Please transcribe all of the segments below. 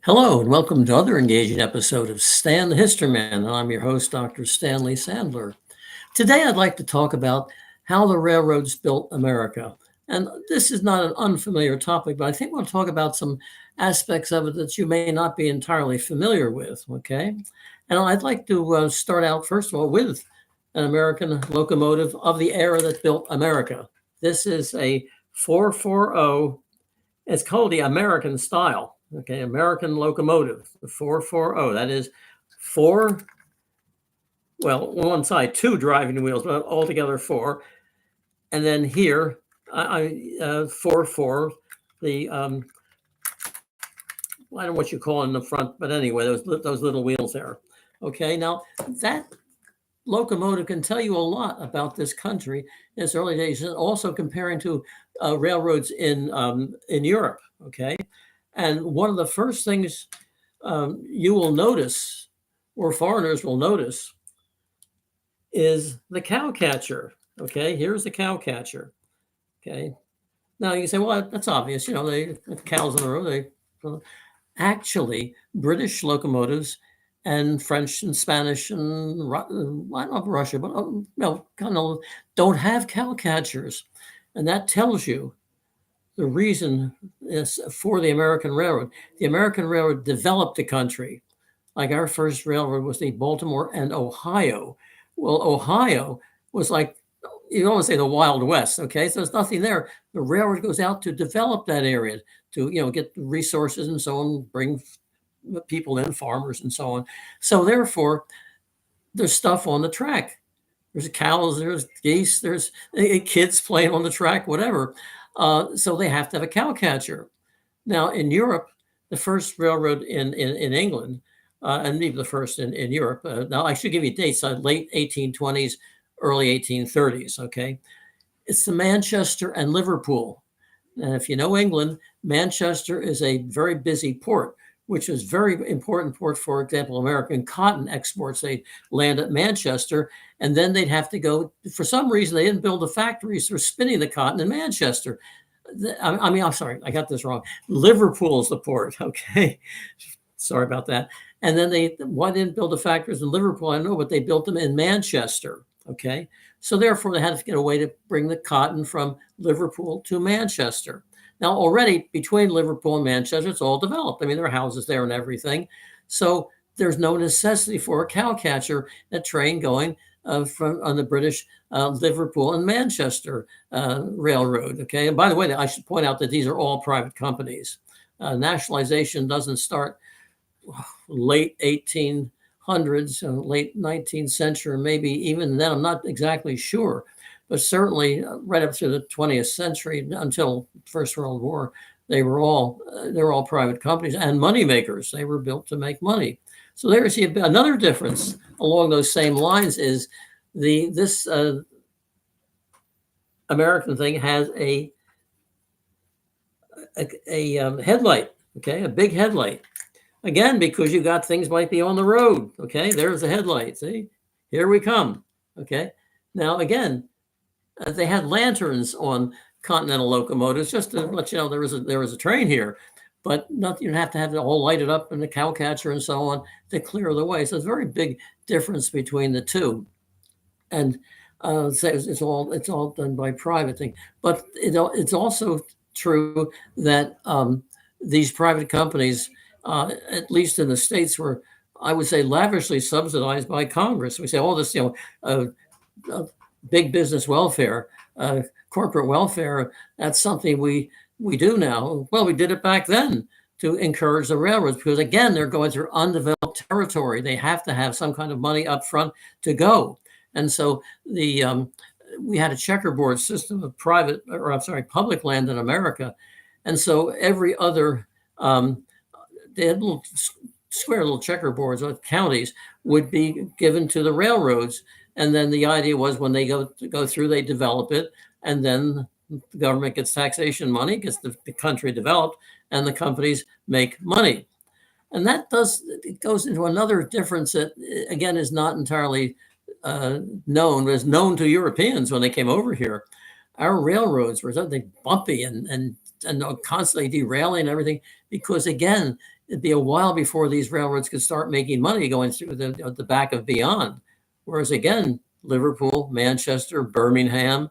Hello, and welcome to another engaging episode of Stan the History Man. And I'm your host, Dr. Stanley Sandler. Today, I'd like to talk about how the railroads built America. And this is not an unfamiliar topic, but I think we'll talk about some aspects of it that you may not be entirely familiar with. Okay. And I'd like to start out, first of all, with an American locomotive of the era that built America. This is a 440. It's called the American style. Okay, American locomotive, the 440. That is four, well, on one side, two driving wheels, but altogether four. And then here, 4 4, the, I don't know what you call it in the front, but anyway, those little wheels there. Okay, now that locomotive can tell you a lot about this country in its early days, and also comparing to railroads in Europe. Okay, and one of the first things you will notice, or foreigners will notice, is the cow catcher. Okay, here's the cow catcher. Okay, now you can say, well, that's obvious. You know, they cows on the road. Actually, British locomotives and French and Spanish and not Russia, but kind of don't have cow catchers, and that tells you the reason is for the American Railroad. The American Railroad developed the country. Like our first railroad was the Baltimore and Ohio. Well, Ohio was like, you don't want to say the Wild West, okay? So there's nothing there. The railroad goes out to develop that area, to get resources and so on, bring people in, farmers and so on. So therefore, there's stuff on the track. There's cows, there's geese, there's kids playing on the track, whatever. So they have to have a cow catcher. Now, in Europe, the first railroad in England, and maybe the first in Europe, now I should give you dates, late 1820s, early 1830s, okay? It's the Manchester and Liverpool. And if you know England, Manchester is a very busy port, which is very important port, for example, American cotton exports. They land at Manchester, and then they'd have to go, for some reason, they didn't build the factories for spinning the cotton in Manchester. I'm sorry, I got this wrong. Liverpool's the port, okay? Sorry about that. And then why didn't build the factories in Liverpool? I don't know, but they built them in Manchester, okay? So therefore, they had to get a way to bring the cotton from Liverpool to Manchester. Now, already between Liverpool and Manchester, it's all developed. I mean, there are houses there and everything. So there's no necessity for a cow catcher, a train going on the British Liverpool and Manchester Railroad. Okay. And by the way, I should point out that these are all private companies. Nationalization doesn't start late 1800s, late 19th century, maybe even then. I'm not exactly sure. But certainly right up through the 20th century until First World War, they were all private companies and money makers. They were built to make money. So there's another difference along those same lines is this American thing has a headlight, okay, a big headlight. Again, because you got things might be on the road, okay. There's the headlight. See, here we come, okay. Now again. They had lanterns on Continental locomotives just to let you know there was a train here, but not you have to have it all lighted up and the cow catcher and so on to clear the way. So it's a very big difference between the two, and it's all done by private thing. But it's also true that these private companies, at least in the States, were, I would say, lavishly subsidized by Congress. We say all this, big business welfare, corporate welfare. That's something we do now. Well, we did it back then to encourage the railroads because, again, they're going through undeveloped territory. They have to have some kind of money up front to go. And so we had a checkerboard system of public land in America. And so every other, they had little checkerboards of counties would be given to the railroads. And then the idea was when they go through, they develop it, and then the government gets taxation money, gets the country developed, and the companies make money. And it goes into another difference that, again, is not entirely known, but is known to Europeans when they came over here. Our railroads were something bumpy and constantly derailing and everything, because, again, it'd be a while before these railroads could start making money going through the back of beyond. Whereas again, Liverpool, Manchester, Birmingham,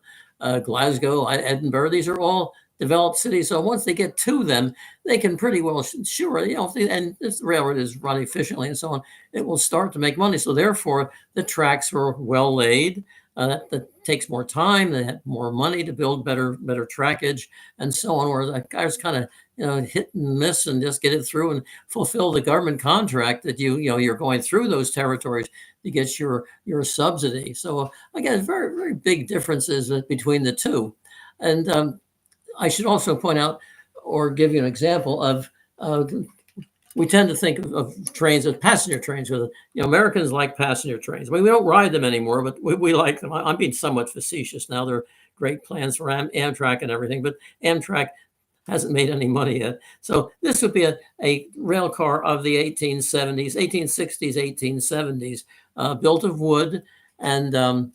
Glasgow, Edinburgh, these are all developed cities. So once they get to them, they can pretty well, sure, and if the railroad is run efficiently and so on, it will start to make money. So therefore, the tracks were well laid. That takes more time. They had more money to build better trackage and so on. Whereas that guy was kind of hit and miss and just get it through and fulfill the government contract that you're going through those territories to get your subsidy. So again, very very big differences between the two. And I should also point out or give you an example of. We tend to think of trains as passenger trains. With Americans like passenger trains. We don't ride them anymore, but we like them. I'm being somewhat facetious now. They're great plans for Amtrak and everything, but Amtrak hasn't made any money yet. So this would be a rail car of the 1870s, 1860s, 1870s, built of wood and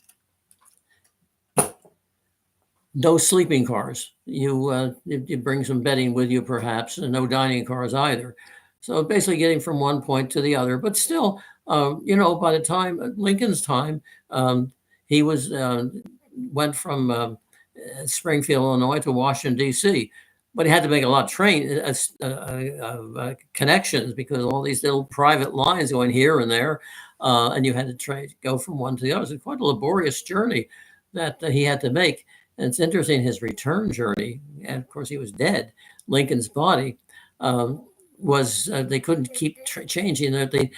no sleeping cars. You bring some bedding with you, perhaps, and no dining cars either. So basically getting from one point to the other, but still, by the time Lincoln's time, he went from Springfield, Illinois to Washington, D.C., but he had to make a lot of train connections because all these little private lines going here and there, and you had to go from one to the other. It's quite a laborious journey that he had to make. And it's interesting, his return journey, and of course he was dead. Lincoln's body was they couldn't keep changing it.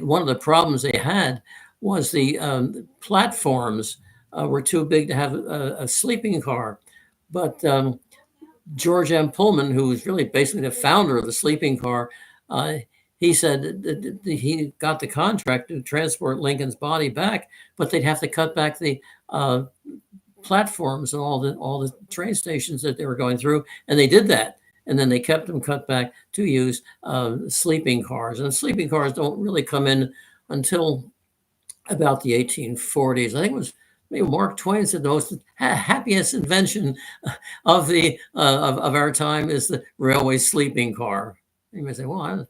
One of the problems they had was the platforms were too big to have a sleeping car. But George M. Pullman, who was really basically the founder of the sleeping car, he said that he got the contract to transport Lincoln's body back, but they'd have to cut back the platforms and all the train stations that they were going through, and they did that. And then they kept them cut back to use sleeping cars. And sleeping cars don't really come in until about the 1840s. I think it was maybe Mark Twain said the most happiest invention of our time is the railway sleeping car. You may say, well,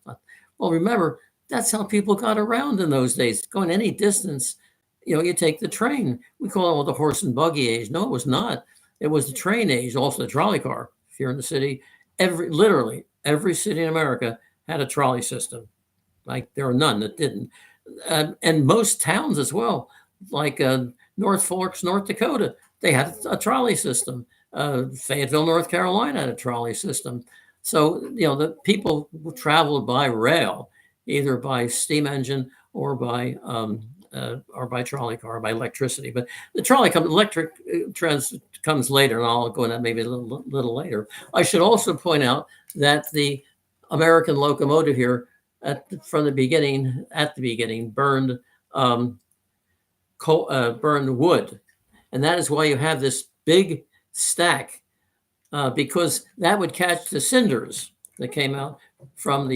remember, that's how people got around in those days. Going any distance, you take the train. We call it the horse and buggy age. No, it was not. It was the train age, also the trolley car. If you're in the city, literally every city in America had a trolley system. Like there are none that didn't. And most towns as well, like North Forks, North Dakota, they had a trolley system. Fayetteville, North Carolina had a trolley system. So, the people traveled by rail, either by steam engine or by trolley car, by electricity. But the electric comes later, and I'll go into that maybe a little later. I should also point out that the American locomotive here, from the beginning, burned burned wood, and that is why you have this big stack, because that would catch the cinders that came out from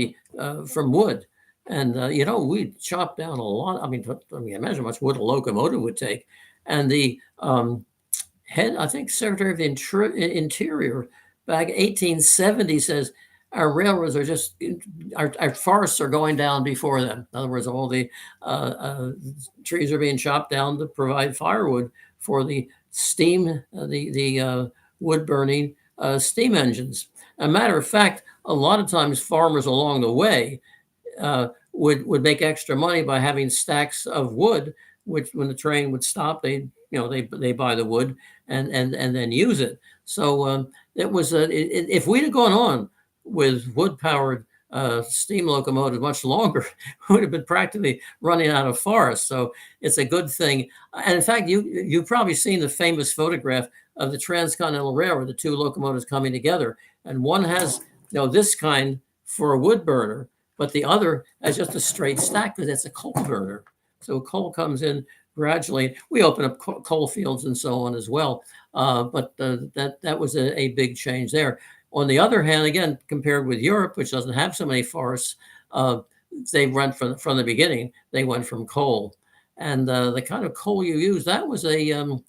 wood. And we chopped down a lot. I mean, imagine how much wood a locomotive would take. And the head, I think, Secretary of the Interior, back 1870, says our railroads are just our forests are going down before them. In other words, all the trees are being chopped down to provide firewood for the steam, the wood burning steam engines. As a matter of fact, a lot of times farmers along the way would make extra money by having stacks of wood, which when the train would stop, they buy the wood and then use it. So it was if we'd have gone on with wood powered steam locomotives much longer, we would have been practically running out of forest. So it's a good thing. And in fact, you've probably seen the famous photograph of the Transcontinental Railroad, the two locomotives coming together, and one has this kind for a wood burner, but the other has just a straight stack because it's a coal burner. So coal comes in gradually. We open up coal fields and so on as well. But that was a big change there. On the other hand, again, compared with Europe, which doesn't have so many forests, they went from the beginning. They went from coal, and the kind of coal you use, that was a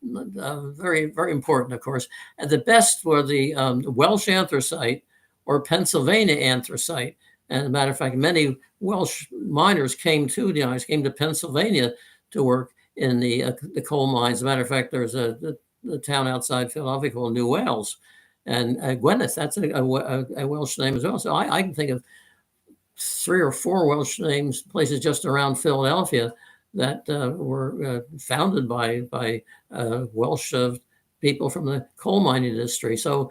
very very important, of course. And the best were the Welsh anthracite or Pennsylvania anthracite. And as a matter of fact, many Welsh miners came to the United States, came to Pennsylvania to work in the coal mines. As a matter of fact, there's the town outside Philadelphia called New Wales, and Gwynedd, that's a Welsh name as well. So I can think of 3 or 4 Welsh names, places just around Philadelphia that were founded by Welsh people from the coal mining industry. So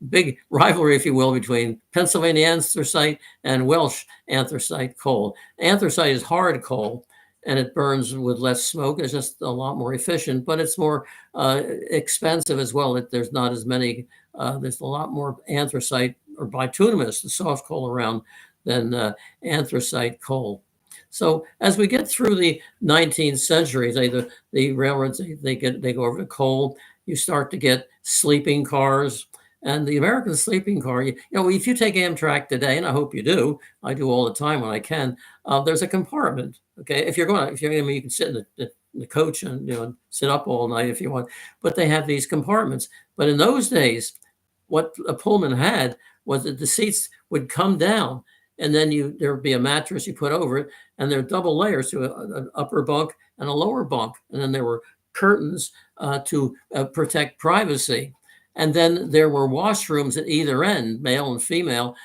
big rivalry, if you will, between Pennsylvania anthracite and Welsh anthracite coal. Anthracite is hard coal, and it burns with less smoke. It's just a lot more efficient, but it's more expensive as well. There's not as many, there's a lot more anthracite or bituminous, the soft coal around, than anthracite coal. So as we get through the 19th century, the railroads, they go over to coal. You start to get sleeping cars. And the American sleeping car, if you take Amtrak today, and I hope you do, I do all the time when I can, there's a compartment. Okay, if you're you can sit in the coach and sit up all night if you want, but they have these compartments. But in those days, what a Pullman had was that the seats would come down, and then there would be a mattress you put over it, and there are double layers to an upper bunk and a lower bunk, and then there were curtains to protect privacy. And then there were washrooms at either end, male and female,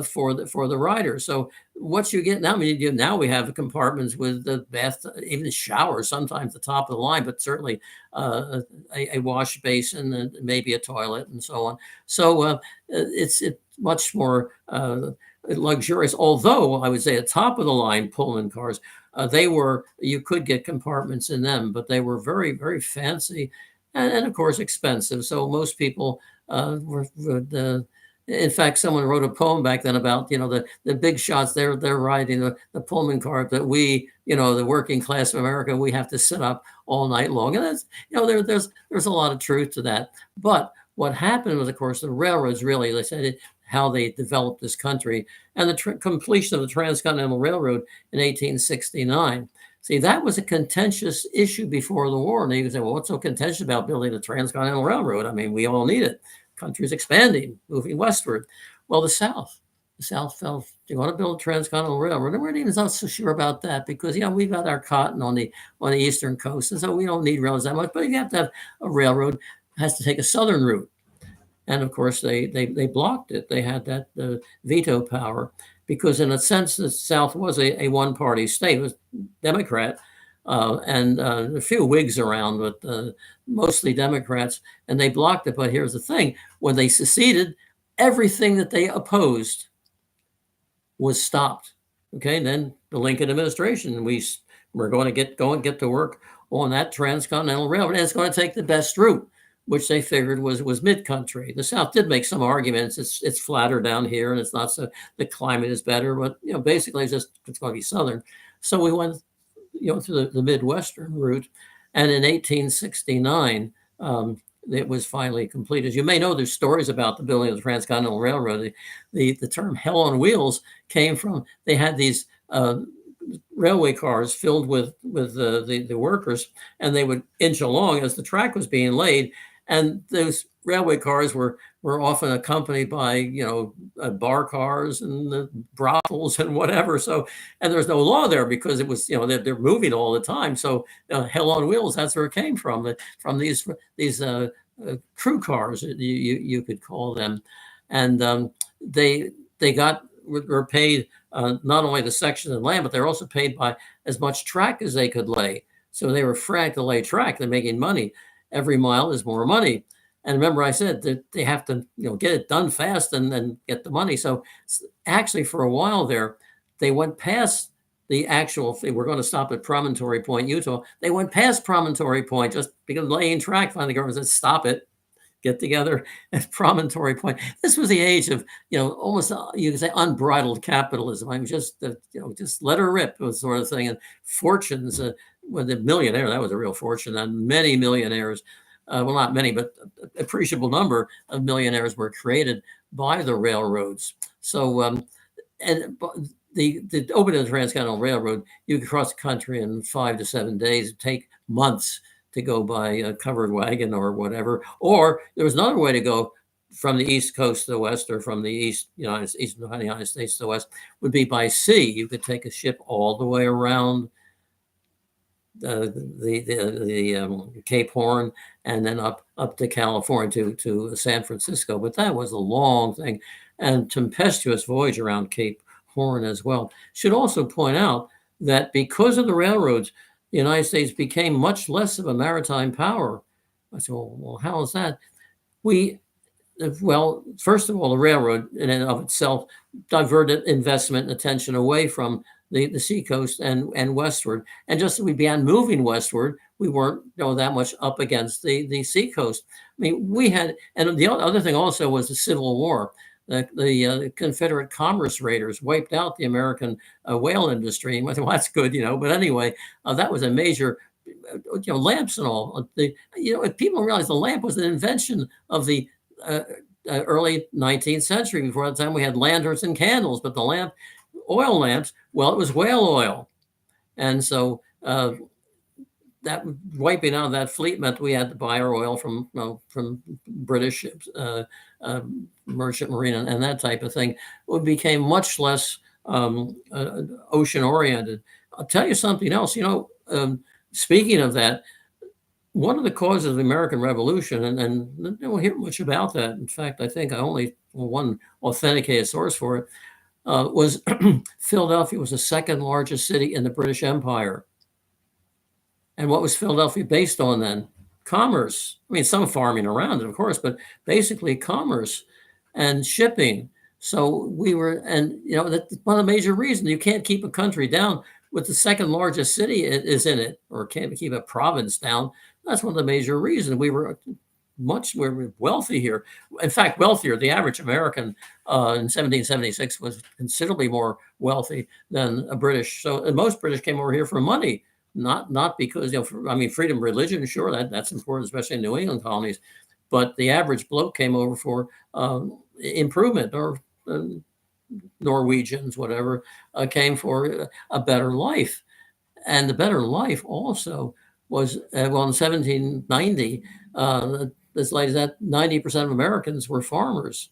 for the riders. So what you get now, now we have compartments with the bath, even showers, sometimes the top of the line, but certainly a wash basin and maybe a toilet and so on. So it's much more luxurious. Although I would say at top of the line Pullman cars, you could get compartments in them, but they were very, very fancy. And of course, expensive. So most people in fact, someone wrote a poem back then about, the big shots. They're riding the Pullman car that we, the working class of America, we have to sit up all night long. And that's, there's a lot of truth to that. But what happened was, of course, the railroads really, they said how they developed this country, and the completion of the Transcontinental Railroad in 1869. See, that was a contentious issue before the war. And you can say, well, what's so contentious about building the Transcontinental Railroad? I mean, we all need it. Country's expanding, moving westward. Well, the South felt, do you want to build a Transcontinental Railroad? And we're even not so sure about that because, we've got our cotton on the eastern coast. And so we don't need railroads that much, but you have to have a railroad. It has to take a southern route. And of course, they blocked it. They had that veto power. Because in a sense, the South was a one-party state. It was Democrat, and a few Whigs around, but mostly Democrats, and they blocked it. But here's the thing: when they seceded, everything that they opposed was stopped. Okay, and then the Lincoln administration, we're going to get to work on that Transcontinental Railroad, and it's going to take the best route, which they figured was mid-country. The South did make some arguments. It's flatter down here, and it's not so, the climate is better, but basically it's going to be southern. So we went through the Midwestern route, and in 1869 it was finally completed. As you may know, there's stories about the building of the Transcontinental Railroad. The term "hell on wheels" came from, they had these railway cars filled with the workers, and they would inch along as the track was being laid. And those railway cars were often accompanied by, bar cars and the brothels and whatever. So, and there's no law there because it was, they're moving all the time. So hell on wheels, that's where it came from these crew cars, you could call them. And they were paid not only the section of land, but they're also paid by as much track as they could lay. So they were frank to lay track. They're making money. Every mile is more money. And remember, I said that they have to, get it done fast and then get the money. So actually, for a while there, they went past the actual thing. We're going to stop at Promontory Point, Utah. They went past Promontory Point just because laying track. Finally, the government said, stop it. Get together at Promontory Point. This was the age of, almost you could say unbridled capitalism. I mean, just let her rip was sort of thing. And fortunes, when the millionaire, that was a real fortune, and many millionaires, well, not many, but appreciable number of millionaires were created by the railroads. So, and the opening of the Transcontinental Railroad, you could cross the country in 5 to 7 days. It'd take months to go by a covered wagon or whatever. Or there was another way to go from the East Coast to the West, or from the Eastern United States to the West, would be by sea. You could take a ship all the way around the Cape Horn, and then up to California to San Francisco. But that was a long thing, and tempestuous voyage around Cape Horn as well. Should also point out that because of the railroads, the United States became much less of a maritime power. I said, well, how is that? Well, first of all, the railroad in and of itself diverted investment and attention away from the seacoast and westward. And just as we began moving westward, we weren't that much up against the seacoast. I mean, we had, and the other thing also was the Civil War. The Confederate commerce raiders wiped out the American whale industry. And well, that's good, But anyway, that was a major, lamps and all. If people realize the lamp was an invention of the early 19th century. Before that time, we had lanterns and candles, but the oil lamps, well, it was whale oil. And so that wiping out of that fleet meant we had to buy our oil from British ships, merchant marine, and that type of thing. It became much less ocean oriented. I'll tell you something else. Speaking of that, one of the causes of the American Revolution, and don't hear much about that. In fact, I think I only one authenticated source for it, was Philadelphia was the second largest city in the British Empire. And what was Philadelphia based on then? Commerce. I mean, some farming around it, of course, but basically commerce and shipping. So we were, and that's one of the major reasons you can't keep a country down with the second largest city is in it, or can't keep a province down. That's one of the major reasons we were wealthy here. In fact, wealthier. The average American in 1776 was considerably more wealthy than a British. So most British came over here for money, not because freedom of religion. Sure, that's important, especially in New England colonies. But the average bloke came over for improvement, or Norwegians, whatever, came for a better life. And the better life also was, in 1790, as late as that, 90% of Americans were farmers.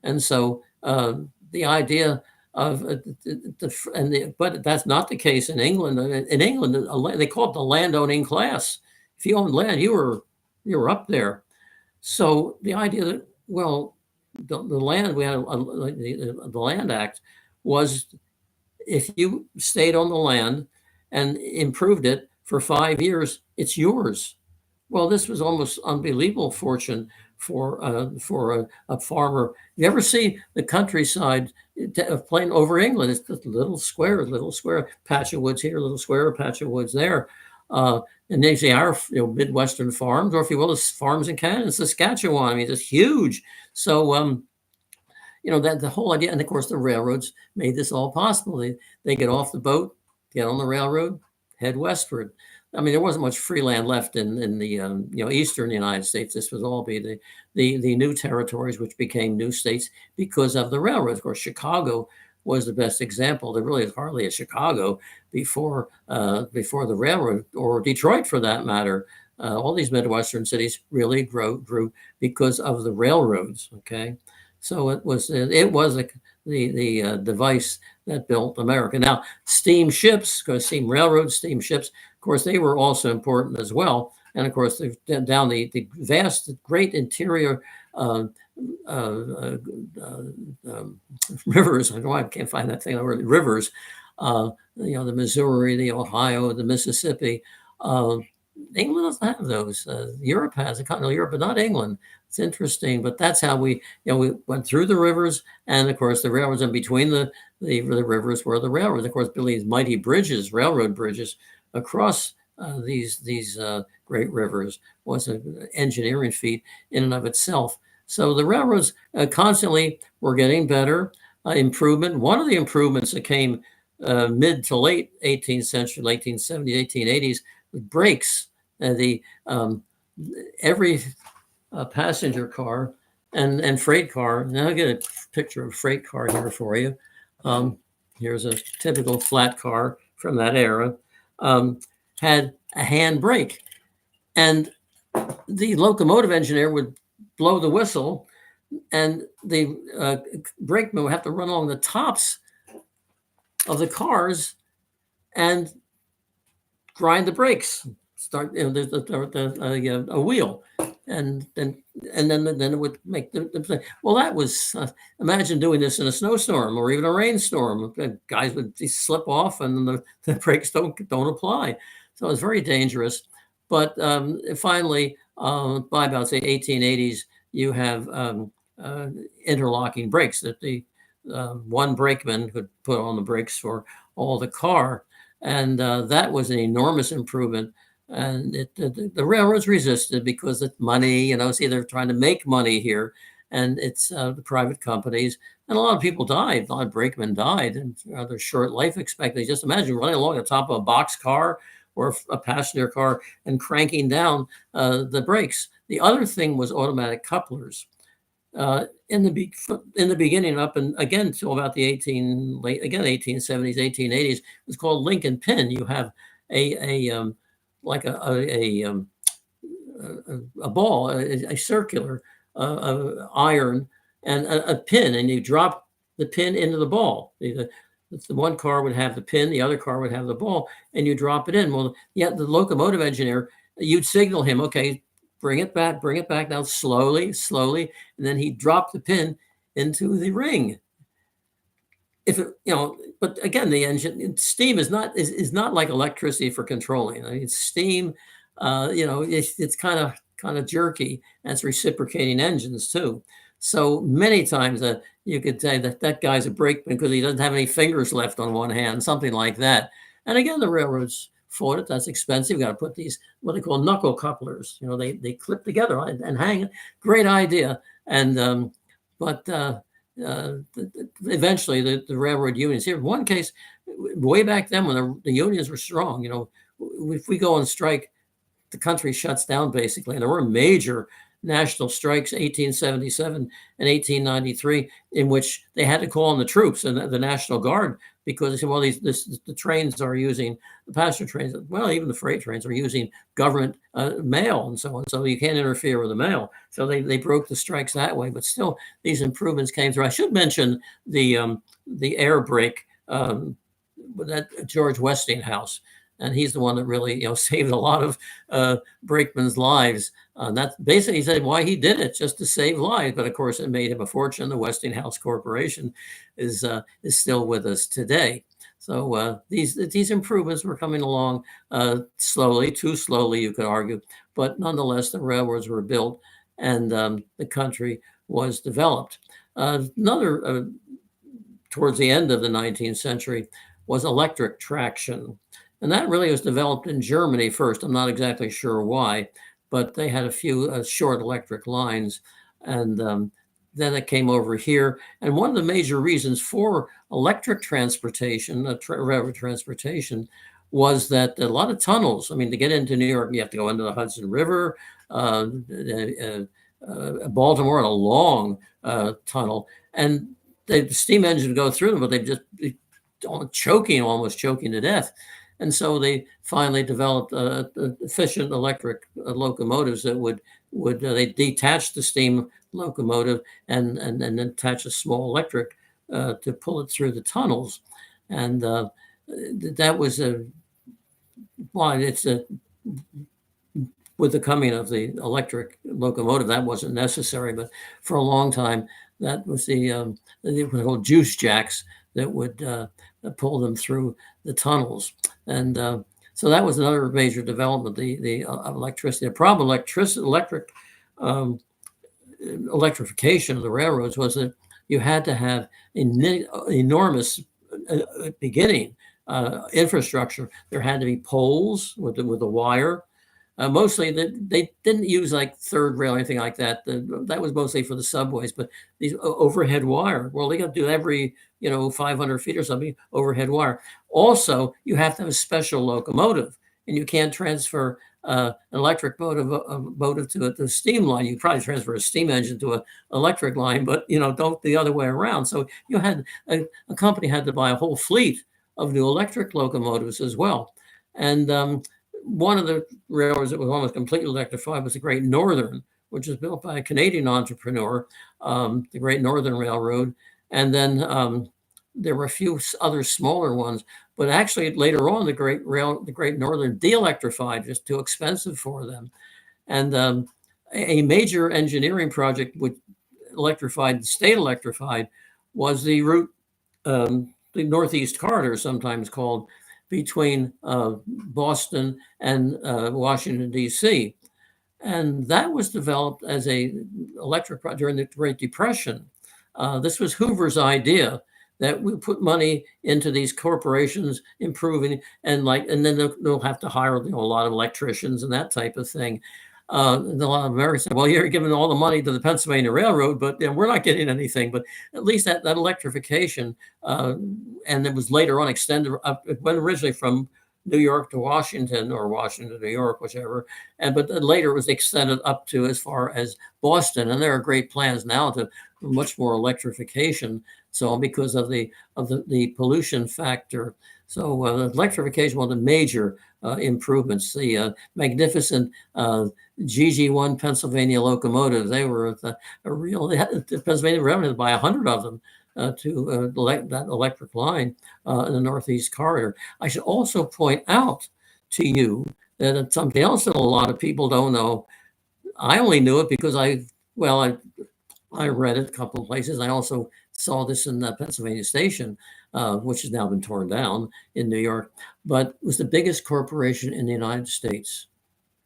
And so the idea of, but that's not the case in England. In England, they call it the landowning class. If you owned land, you were up there. So the idea that, well, the land, we had the Land Act was, if you stayed on the land and improved it for 5 years, it's yours. Well, this was almost unbelievable fortune for a farmer. You ever see the countryside of plain over England? It's just little square, patch of woods here, little square, patch of woods there. And they say our Midwestern farms, or if you will, the farms in Canada, Saskatchewan. I mean, it's huge. So that the whole idea, and of course the railroads made this all possible. They get off the boat, get on the railroad, head westward. I mean, there wasn't much free land left in the eastern United States. This would all be the new territories, which became new states because of the railroads. Of course, Chicago was the best example. There really is hardly a Chicago before the railroad, or Detroit for that matter. All these Midwestern cities really grew because of the railroads. Okay, so it was the device that built America. Now, steamships, because steam railroads, steamships, of course, they were also important as well. And of course, down the vast, great interior rivers. I don't know why I can't find that thing. Rivers, the Missouri, the Ohio, the Mississippi. England doesn't have those. Europe has a continental Europe, but not England. It's interesting, but that's how we went through the rivers, and of course the railroads, and between the rivers were the railroads. Of course, building these mighty bridges, railroad bridges across these great rivers was an engineering feat in and of itself. So the railroads constantly were getting better, improvement. One of the improvements that came mid to late 18th century, 1870s, 1880s, with brakes. Every passenger car and freight car. Now I'll get a picture of a freight car here for you. Here's a typical flat car from that era. Had a hand brake, and the locomotive engineer would blow the whistle and the brakeman would have to run along the tops of the cars and grind the brakes. Start, a wheel, and then it would make the well. That was imagine doing this in a snowstorm or even a rainstorm. Guys would slip off, and the brakes don't apply. So it's very dangerous. But finally, by about say 1880s, you have interlocking brakes that the one brakeman could put on the brakes for all the car, and that was an enormous improvement. And the railroads resisted because it's money. See, they're trying to make money here, and it's the private companies. And a lot of people died. A lot of brakemen died, and their short life expectancy. Just imagine running along the top of a box car or a passenger car and cranking down the brakes. The other thing was automatic couplers. In the beginning, up and again till about the 1870s, 1880s, it was called link and pin. You have a like a ball, a circular iron, and a pin, and you drop the pin into the ball. The one car would have the pin, the other car would have the ball, and you drop it in. Well, yeah, the locomotive engineer, you'd signal him, okay, bring it back now, slowly, and then he dropped the pin into the ring. If it, but again, the engine steam is not like electricity for controlling. I mean, steam, it's kind of jerky. And it's reciprocating engines too. So many times you could say that guy's a brakeman because he doesn't have any fingers left on one hand, something like that. And again, the railroads fought it. That's expensive. You got to put these what they call knuckle couplers. They clip together and hang. Great idea. And but eventually the railroad unions here. One case, way back then when the unions were strong, if we go on strike, the country shuts down basically. And there were major national strikes, 1877 and 1893, in which they had to call on the troops and the National Guard because they said, well, the trains are using, the passenger trains, well, even the freight trains are using government mail and so on. So you can't interfere with the mail. So they broke the strikes that way. But still, these improvements came through. I should mention the air brake that George Westinghouse. And he's the one that really, saved a lot of brakemen's lives. That's basically, he said why he did it, just to save lives. But of course, it made him a fortune. The Westinghouse Corporation is still with us today. So these improvements were coming along slowly, too slowly, you could argue. But nonetheless, the railroads were built, and the country was developed. Towards the end of the 19th century, was electric traction. And that really was developed in Germany first. I'm not exactly sure why, but they had a few short electric lines. And then it came over here. And one of the major reasons for electric transportation, railroad transportation, was that a lot of tunnels. I mean, to get into New York, you have to go into the Hudson River, Baltimore, and a long tunnel. And the steam engine would go through them, but they'd just be almost choking to death. And so they finally developed efficient electric locomotives that would they detach the steam locomotive and then attach a small electric to pull it through the tunnels. And that was with the coming of the electric locomotive, that wasn't necessary. But for a long time, that was the called juice jacks that would pull them through the tunnels. And so that was another major development, the electricity. The problem electrification of the railroads was that you had to have enormous beginning infrastructure. There had to be poles with the wire. Mostly they didn't use like third rail or anything like that. That was mostly for the subways, but these overhead wire, well, they got to do every 500 feet or something, overhead wire. Also, you have to have a special locomotive, and you can't transfer an electric motive to a steam line. You probably transfer a steam engine to an electric line, but don't the other way around. So you had a company had to buy a whole fleet of new electric locomotives as well. And one of the railroads that was almost completely electrified was the Great Northern, which was built by a Canadian entrepreneur, the Great Northern Railroad. And then there were a few other smaller ones, but actually later on, the Great Northern de-electrified, just too expensive for them. And a major engineering project which electrified, stayed electrified, was the route, the Northeast Corridor, sometimes called, between Boston and Washington, D.C. And that was developed as a electric project during the Great Depression. This was Hoover's idea that we put money into these corporations improving, and then they'll have to hire a lot of electricians and that type of thing. And a lot of Americans said, well, you're giving all the money to the Pennsylvania Railroad, but we're not getting anything. But at least that electrification, and it was later on extended up, it went originally from New York to Washington, or Washington to New York, whichever. But later it was extended up to as far as Boston. And there are great plans now to much more electrification. So because of the pollution factor. So electrification, one of the major improvements. The magnificent GG1 Pennsylvania locomotives, they were the Pennsylvania Railroad had to buy 100 of them to that electric line in the Northeast Corridor. I should also point out to you that it's something else that a lot of people don't know. I only knew it because I read it a couple of places. I also saw this in the Pennsylvania Station, which has now been torn down in New York, but it was the biggest corporation in the United States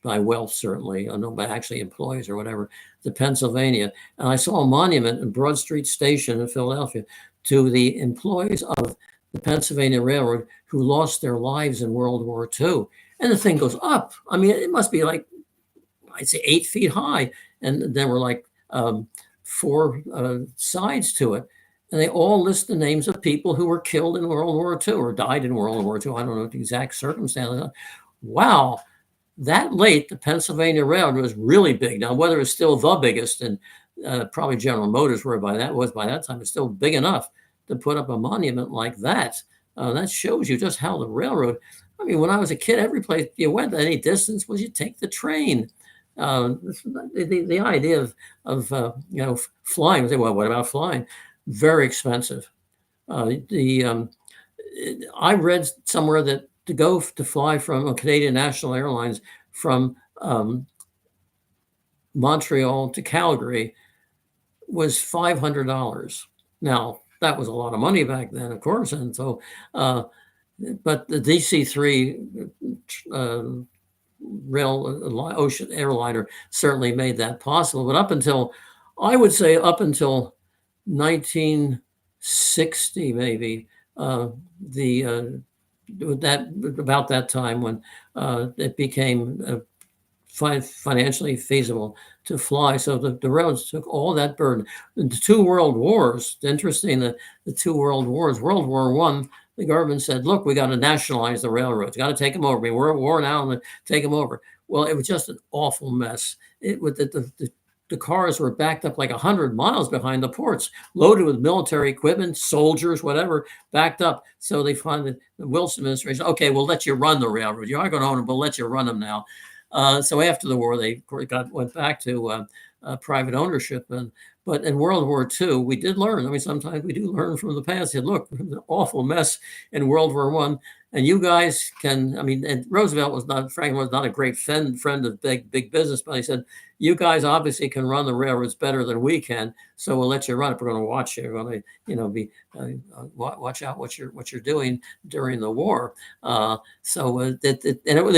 by wealth, certainly, I don't know, by actually employees or whatever, the Pennsylvania. And I saw a monument in Broad Street Station in Philadelphia to the employees of the Pennsylvania Railroad who lost their lives in World War II. And the thing goes up. I mean, it must be like, I'd say 8 feet high. And there were like 4 sides to it. And they all list the names of people who were killed in World War II or died in World War II. I don't know the exact circumstances. Wow. That late, the Pennsylvania Railroad was really big. Now, whether it's still the biggest, and probably General Motors were by that time, it's still big enough to put up a monument like that. That shows you just how the railroad. I mean, when I was a kid, every place you went any distance was you take the train. The idea of flying. Say, well, what about flying? Very expensive. I read somewhere that to fly from Canadian National Airlines from Montreal to Calgary was $500. Now, that was a lot of money back then, of course. And so, but the DC-3 ocean airliner certainly made that possible. But I would say up until 1960, maybe, about that time when it became financially feasible to fly. So the railroads took all that burden. The 2 world wars, it's interesting that the 2 world wars, World War I, the government said, look, we got to nationalize the railroads, got to take them over. We're at war now and take them over. Well, it was just an awful mess. The cars were backed up like 100 miles behind the ports, loaded with military equipment, soldiers, whatever, backed up. So they find the Wilson administration, okay, we'll let you run the railroad. You are going to own them, but we'll let you run them now. So after the war, they went back to private ownership. But in World War II, we did learn. I mean, sometimes we do learn from the past. Said, look, it was an awful mess in World War I. And you guys can, I mean, and Franklin was not a great friend of big business, but he said, you guys obviously can run the railroads better than we can, so we'll let you run it. We're going to watch you. We're going to, watch out what you're doing during the war. They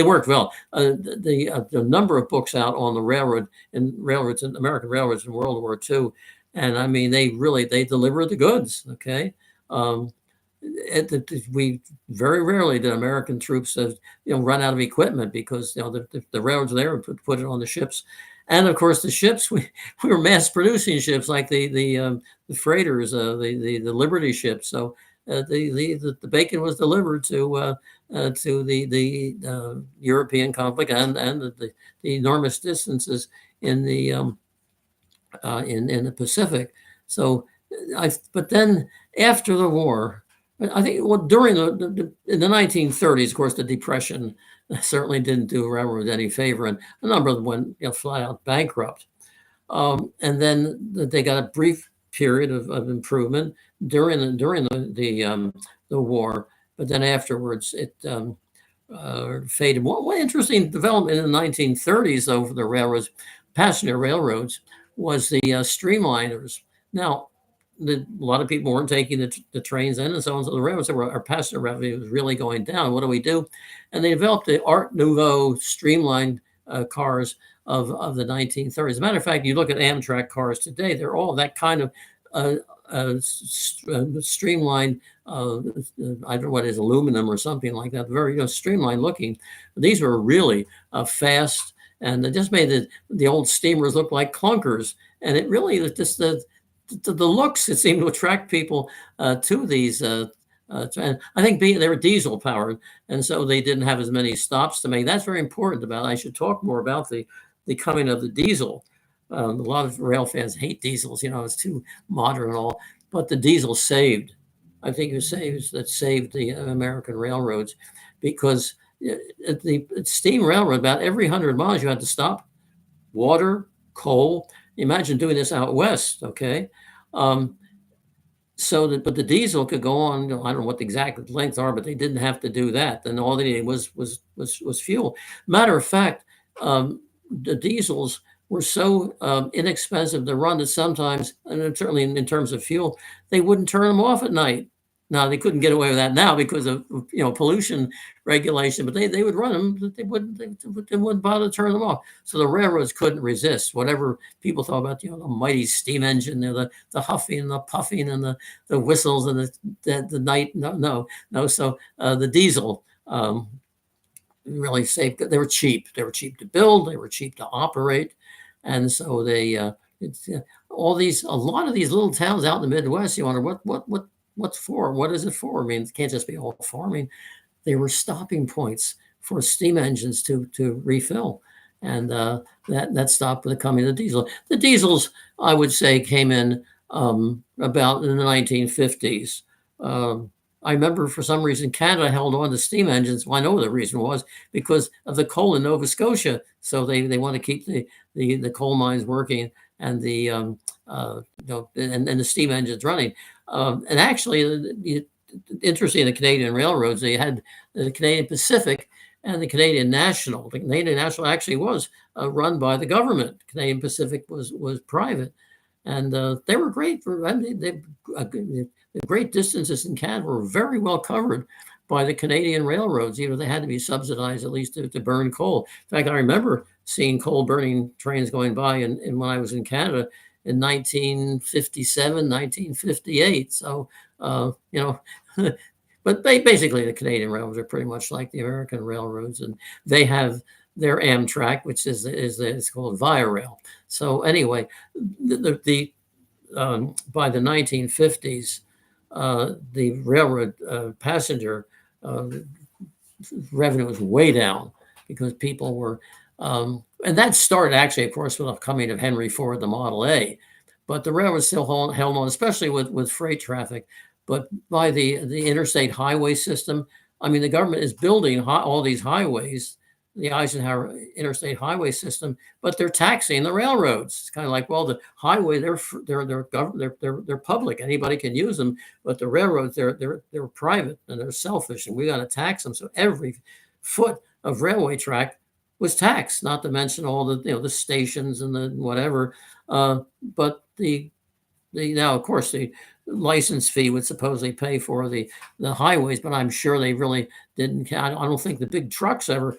worked well. The number of books out on the railroads and American railroads in World War II, and I mean, they delivered the goods. Okay. We very rarely did American troops run out of equipment because the railroads there would put it on the ships. And of course, the ships, we were mass producing ships like the freighters, the Liberty ships. So the bacon was delivered to the European conflict and the enormous distances in the Pacific. So but then after the war, I think during in the 1930s, of course, the Depression certainly didn't do railroads any favor, and a number of them went flat out bankrupt. And then they got a brief period of improvement during the war, but then afterwards it faded. One interesting development in the 1930s, though, for the railroads, passenger railroads, was the streamliners. Now, a lot of people weren't taking the trains in and so on. So the railroads, our passenger revenue was really going down. What do we do? And they developed the Art Nouveau streamlined cars of the 1930s. As a matter of fact, you look at Amtrak cars today, they're all that kind of uh, streamlined, I don't know what it is, aluminum or something like that, very streamlined looking. These were really fast, and it just made the old steamers look like clunkers. And it really was just the looks that seemed to attract people to these. And I think they were diesel powered, and so they didn't have as many stops to make. That's very important about it. I should talk more about the coming of the diesel. A lot of rail fans hate diesels. It's too modern and all, but the diesel saved. I think that saved the American railroads, because the steam railroad, about every 100 miles you had to stop. Water, coal. Imagine doing this out west. Okay. Um, but the diesel could go on. I don't know what the exact lengths are, but they didn't have to do that. And all they needed was fuel. Matter of fact, the diesels were so inexpensive to run that sometimes, and certainly in terms of fuel, they wouldn't turn them off at night. Now they couldn't get away with that now because of pollution regulation, but they would run them. They wouldn't bother to turn them off. So the railroads couldn't resist whatever people thought about the mighty steam engine, the huffing and the puffing and the whistles and the night. No. So the diesel really safe. They were cheap. They were cheap to build. They were cheap to operate, and so it's a lot of these little towns out in the Midwest. You wonder what's for? What is it for? I mean, it can't just be all farming. They were stopping points for steam engines to refill, and that stopped with the coming of the diesel. The diesels, I would say, came in about in the 1950s. I remember for some reason Canada held on to steam engines. Well, I know what the reason was, because of the coal in Nova Scotia. So they want to keep the coal mines working, and and the steam engines running. And actually, interesting, the Canadian railroads, they had the Canadian Pacific and the Canadian National. The Canadian National actually was run by the government. Canadian Pacific was private, and they were great for. The great distances in Canada were very well covered by the Canadian railroads. They had to be subsidized at least to burn coal. In fact, I remember seeing coal burning trains going by when I was in Canada in 1957, 1958. So, but basically the Canadian railroads are pretty much like the American railroads, and they have their Amtrak, which is called Via Rail. So anyway, by the 1950s, the railroad passenger revenue was way down because people were, and that started actually, of course, with the coming of Henry Ford, the Model A. But the railroad still held on, especially with freight traffic. But by the interstate highway system, I mean, the government is building all these highways, the Eisenhower interstate highway system, but they're taxing the railroads. It's kind of like, well, the highway, they're public, anybody can use them, but the railroads, they're private and they're selfish, and we got to tax them. So every foot of railway track was taxed, not to mention all the stations and the whatever. But now, of course, the license fee would supposedly pay for the highways, but I'm sure they really didn't. I don't think the big trucks ever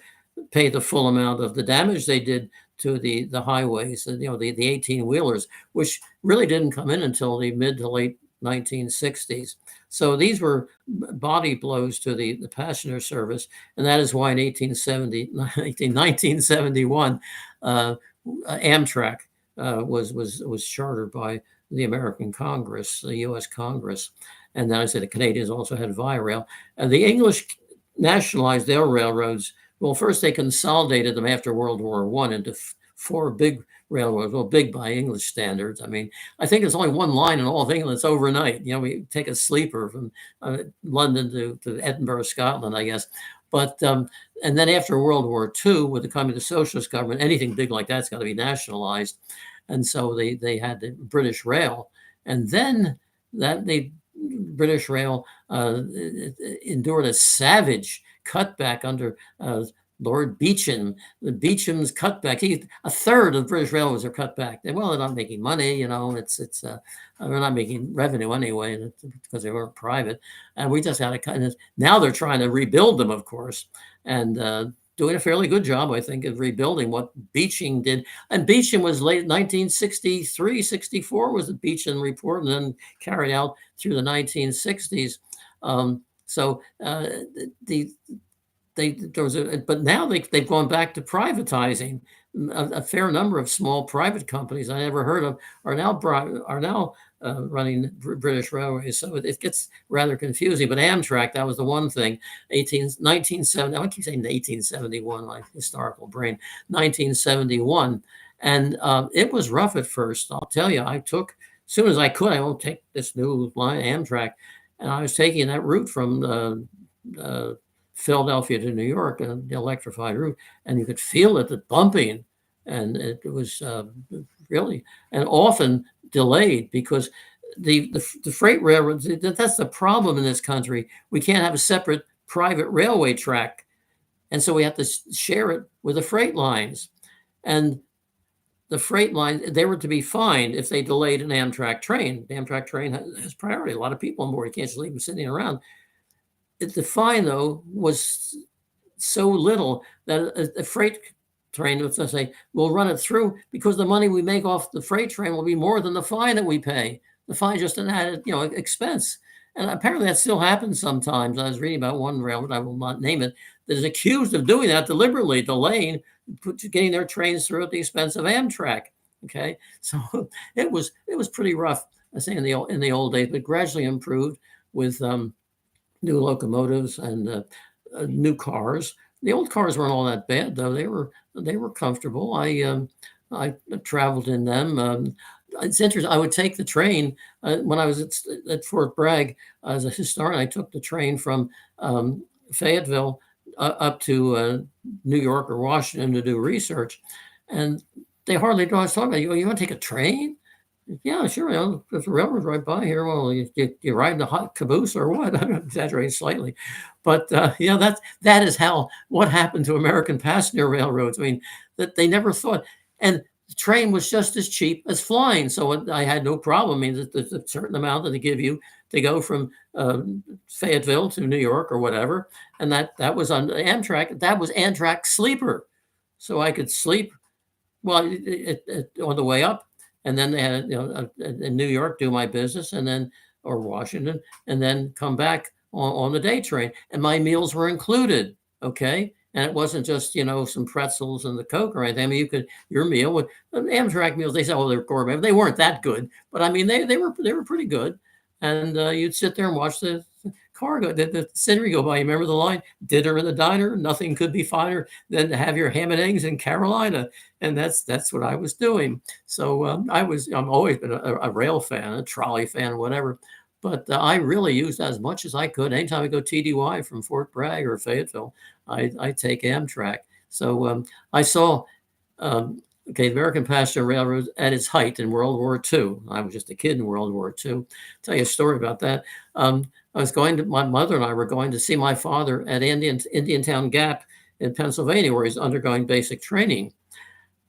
pay the full amount of the damage they did to the highways, the 18-wheelers, which really didn't come in until the mid to late 1960s. So these were body blows to the passenger service, and that is why in 1971, Amtrak was chartered by the American Congress, the U.S. Congress, and then I said the Canadians also had Via Rail, and the English nationalized their railroads. Well, first they consolidated them after World War I into four big railroads. Well, big by English standards. I mean, I think there's only one line in all of England that's overnight. We take a sleeper from London to Edinburgh, Scotland, I guess. But and then after World War II, with the coming of the socialist government, anything big like that's got to be nationalized. and so they had the British Rail, and then that they British Rail endured a savage cutback under Lord Beecham. The Beecham's cutback, a third of British Railways are cut back. Well, they're not making money, it's they're not making revenue anyway because they weren't private, and we just had to kind of. Now they're trying to rebuild them, of course, and doing a fairly good job, I think, of rebuilding what Beeching did. And Beecham was late 1963, 64 was the Beecham report, and then carried out through the 1960s. So the there was but now they've gone back to privatizing. A fair number of small private companies I never heard of are now running British Railways. So it gets rather confusing. But Amtrak, that was the one thing. 1970. I keep saying 1871. My historical brain. 1971, and it was rough at first. I'll tell you. I took as soon as I could. I won't take this new line Amtrak, and I was taking that route from Philadelphia to New York, the electrified route, and you could feel it, the bumping, and it was really and often delayed because the freight railroads. That's the problem in this country. We can't have a separate private railway track, and so we have to share it with the freight lines, and the freight line, they were to be fined if they delayed an Amtrak train. The Amtrak train has priority. A lot of people on board. You can't just leave them sitting around. The fine, though, was so little that a freight train, let's say, will run it through because the money we make off the freight train will be more than the fine that we pay. The fine is just an added, expense. And apparently that still happens sometimes. I was reading about one railroad, I will not name it, that is accused of doing that deliberately, delaying getting their trains through at the expense of Amtrak. Okay, so it was pretty rough, I say, in the old days, but gradually improved with new locomotives and new cars. The old cars weren't all that bad, though. They were comfortable. I traveled in them. It's interesting. I would take the train when I was at Fort Bragg as a historian. I took the train from Fayetteville up to New York or Washington to do research, and they hardly know what I was talking about. You want to take a train? Yeah, sure. There's a railroad right by here. Well, you ride in the hot caboose or what? I'm exaggerating slightly, but that is what happened to American passenger railroads. I mean, that they never thought, and the train was just as cheap as flying, so I had no problem. I mean, there's a certain amount that they give you to go from Fayetteville to New York or whatever, and that was on Amtrak. That was Amtrak sleeper, so I could sleep on the way up. And then they had, in New York, do my business, and then or Washington, and then come back on the day train. And my meals were included, okay. And it wasn't just some pretzels and the Coke or anything. I mean, your meal with Amtrak meals. They said, "Oh, they're gourmet." They weren't that good, but I mean, they were pretty good. And you'd sit there and watch the cargo, the scenery go by. You remember the line? Dinner in the diner. Nothing could be finer than to have your ham and eggs in Carolina. And that's what I was doing. So I'm always been a rail fan, a trolley fan, whatever. But I really used as much as I could. Anytime I go TDY from Fort Bragg or Fayetteville, I take Amtrak. So I saw, the American Passenger Railroad at its height in World War II. I was just a kid in World War II. Tell you a story about that. My mother and I were going to see my father at Indiantown Gap in Pennsylvania, where he's undergoing basic training.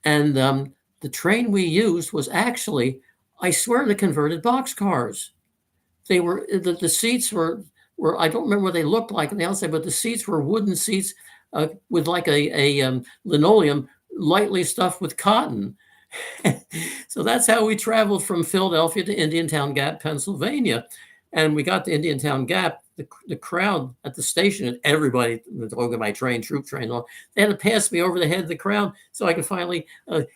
And the train we used was actually, I swear, the converted boxcars. They were the seats were I don't remember what they looked like on the outside, but the seats were wooden seats with like a linoleum lightly stuffed with cotton. So that's how we traveled from Philadelphia to Indiantown Gap, Pennsylvania. And we got to Indiantown Gap, the crowd at the station, and everybody, my train, troop train, they had to pass me over the head of the crowd so I could finally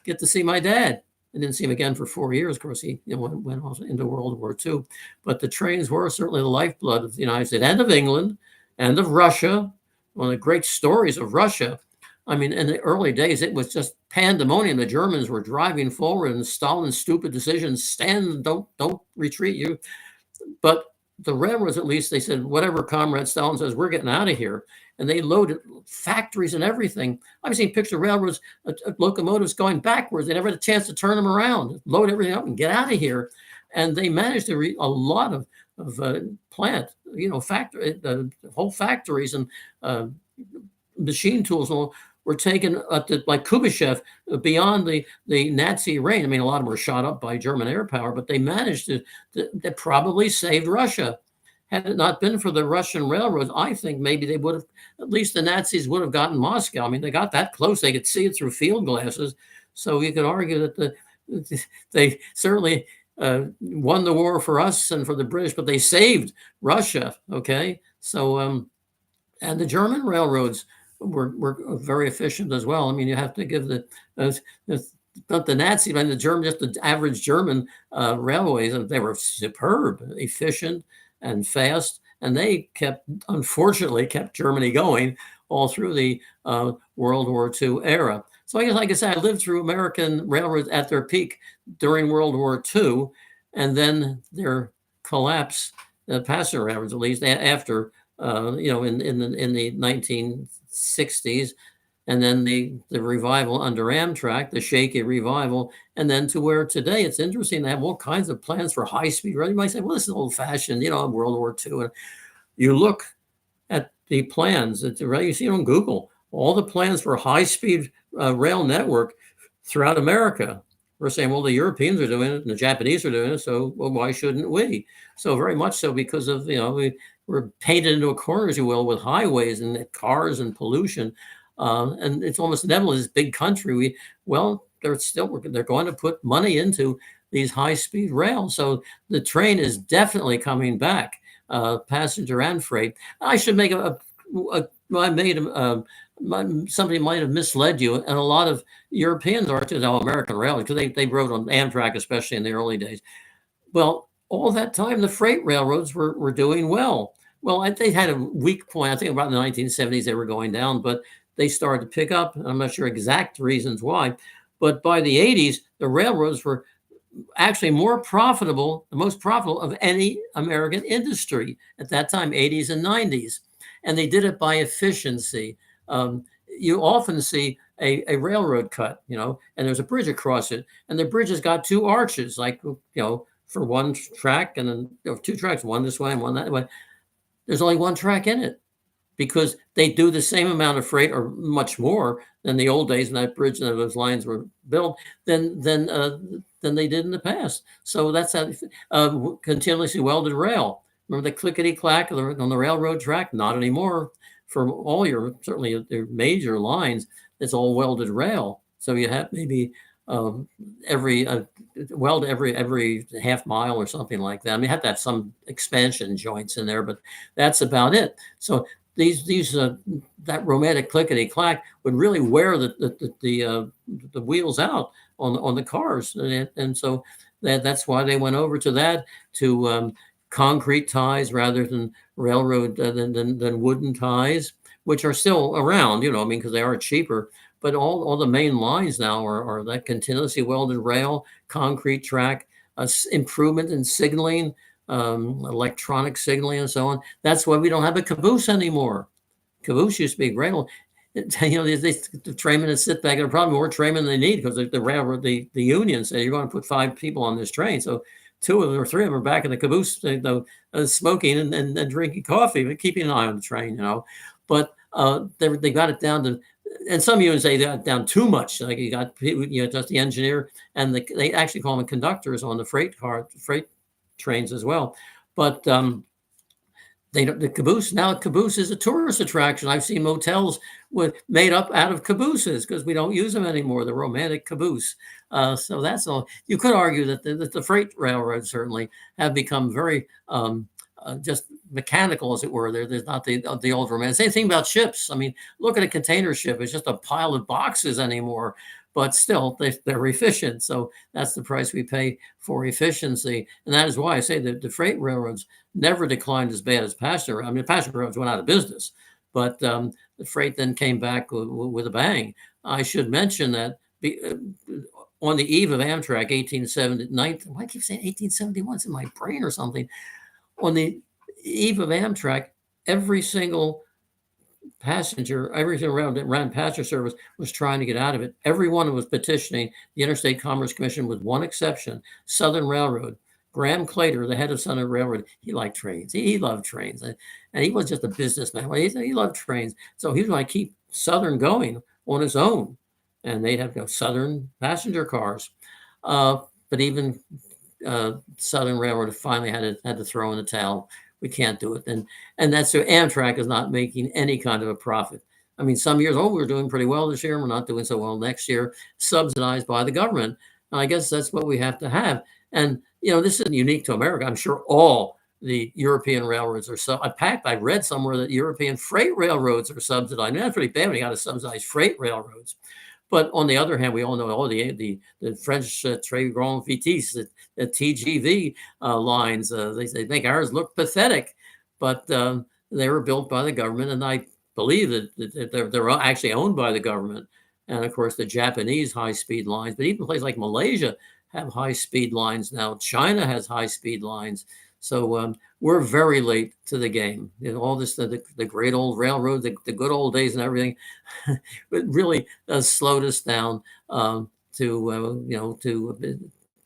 get to see my dad. I didn't see him again for 4 years. Of course, he went off into World War II. But the trains were certainly the lifeblood of the United States and of England and of Russia. One of the great stories of Russia. I mean, in the early days, it was just pandemonium. The Germans were driving forward, and Stalin's stupid decisions: stand, don't retreat. But the railroads, at least, they said, whatever Comrade Stalin says, we're getting out of here. And they loaded factories and everything. I've seen pictures of railroads, locomotives going backwards. They never had a chance to turn them around, load everything up and get out of here. And they managed to a lot of plant, factory, whole factories and machine tools and all were taken like Kubishev beyond the Nazi reign. I mean, a lot of them were shot up by German air power, but they managed that probably saved Russia. Had it not been for the Russian railroads, I think maybe they would have, at least the Nazis would have gotten Moscow. I mean, they got that close. They could see it through field glasses. So you could argue that they certainly won the war for us and for the British, but they saved Russia. Okay. So, and the German railroads were very efficient as well. I mean, you have to give not the Nazi, but the German, just the average German railways, they were superb, efficient, and fast, and they unfortunately kept Germany going all through the World War II era. So I guess, like I said, I lived through American railroads at their peak during World War II, and then their collapse, passenger railroads at least, after in the 1960s, and then the revival under Amtrak, the shaky revival, and then to where today it's interesting. They have all kinds of plans for high-speed rail. You might say, well, this is old-fashioned, World War II. And you look at the plans, you see it on Google, all the plans for high-speed rail network throughout America. We're saying, well, the Europeans are doing it and the Japanese are doing it, so why shouldn't we? So very much so because of, we're painted into a corner, as you will, with highways and cars and pollution. And it's almost inevitable, this big country, they're going to put money into these high-speed rails. So the train is definitely coming back, passenger and freight. I should make somebody might have misled you, and a lot of Europeans are to American railroads because they rode on Amtrak, especially in the early days. Well, all that time, the freight railroads were doing well. Well, they had a weak point. I think about the 1970s, they were going down, but they started to pick up. I'm not sure exact reasons why, but by the 80s, the railroads were actually more profitable, the most profitable of any American industry at that time, 80s and 90s. And they did it by efficiency. You often see a railroad cut, and there's a bridge across it, and the bridge has got two arches, like, for one track, and then two tracks, one this way and one that way. There's only one track in it because they do the same amount of freight or much more than the old days when that bridge and those lines were built than they did in the past. So that's how continuously welded rail. Remember the clickety clack on the railroad track? Not anymore. For all certainly your major lines, it's all welded rail. So you have maybe every half mile or something like that. I mean, you have to have some expansion joints in there, but that's about it. So that romantic clickety clack would really wear the wheels out on the cars, and so that's why they went over to that, to concrete ties rather than railroad than wooden ties, which are still around, because they are cheaper. But all the main lines now are that continuously welded rail, concrete track, improvement in signaling, electronic signaling, and so on. That's why we don't have a caboose anymore. Caboose used to be great. The trainmen that sit back, there are probably more trainmen than they need because the railroad, the union say you're going to put 5 people on this train. So 2 of them or 3 of them are back in the caboose, smoking and drinking coffee, but keeping an eye on the train, But they got it down to, and some unions say they got down too much. Like you got just the engineer, and they actually call them conductors on the freight trains as well. But the caboose, now caboose is a tourist attraction. I've seen motels made up out of cabooses because we don't use them anymore, the romantic caboose. So that's all. You could argue that the freight railroads certainly have become very just mechanical, as it were. There's not the old romantic. Same thing about ships. I mean, look at a container ship. It's just a pile of boxes anymore. But still, they're efficient. So that's the price we pay for efficiency. And that is why I say that the freight railroads never declined as bad as passenger. I mean, passenger railroads went out of business, but the freight then came back with a bang. I should mention that on the eve of Amtrak, 1870, why do I keep saying 1871? It's in my brain or something. on the eve of Amtrak, every single passenger, everything around it, ran passenger service was trying to get out of it. Everyone was petitioning the Interstate Commerce Commission, with one exception, Southern Railroad. Graham Claytor, the head of Southern Railroad, he liked trains. He loved trains, and he was just a businessman. He loved trains, so he was going to keep Southern going on his own, and they'd have Southern passenger cars. But even Southern Railroad finally had to throw in the towel. We can't do it, and that's so Amtrak is not making any kind of a profit. I mean, some years, we're doing pretty well this year. We're not doing so well next year, subsidized by the government. And I guess that's what we have to have. And this isn't unique to America. I'm sure all the European railroads are so. I read somewhere that European freight railroads are subsidized. I mean, that's pretty bad when you got to subsidize freight railroads. But on the other hand, we all know all the French Très Grand Vitesse, the TGV lines. They think ours look pathetic, but they were built by the government, and I believe that they're actually owned by the government. And of course, the Japanese high-speed lines, but even places like Malaysia have high-speed lines now. China has high-speed lines. So we're very late to the game. All this, the great old railroad, the good old days and everything, it really does slow us down to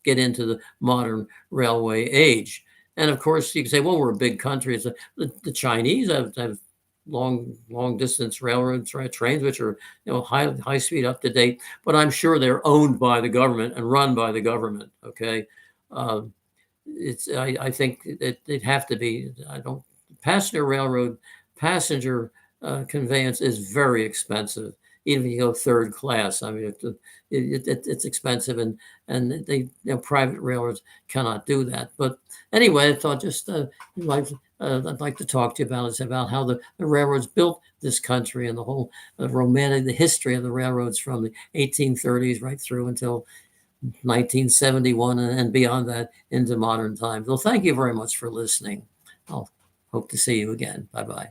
get into the modern railway age. And of course, you can say, well, we're a big country. The Chinese have long distance railroad trains, which are high speed, up to date. But I'm sure they're owned by the government and run by the government. Okay. I think it'd have to be. Passenger railroad, passenger conveyance is very expensive. Even if you go third class, I mean, it's expensive, and they private railroads cannot do that. But anyway, I thought just I'd like to talk to you about how the railroads built this country, and the whole the history of the railroads from the 1830s right through until 1971 and beyond that into modern times. Well, thank you very much for listening. I'll hope to see you again. Bye-bye.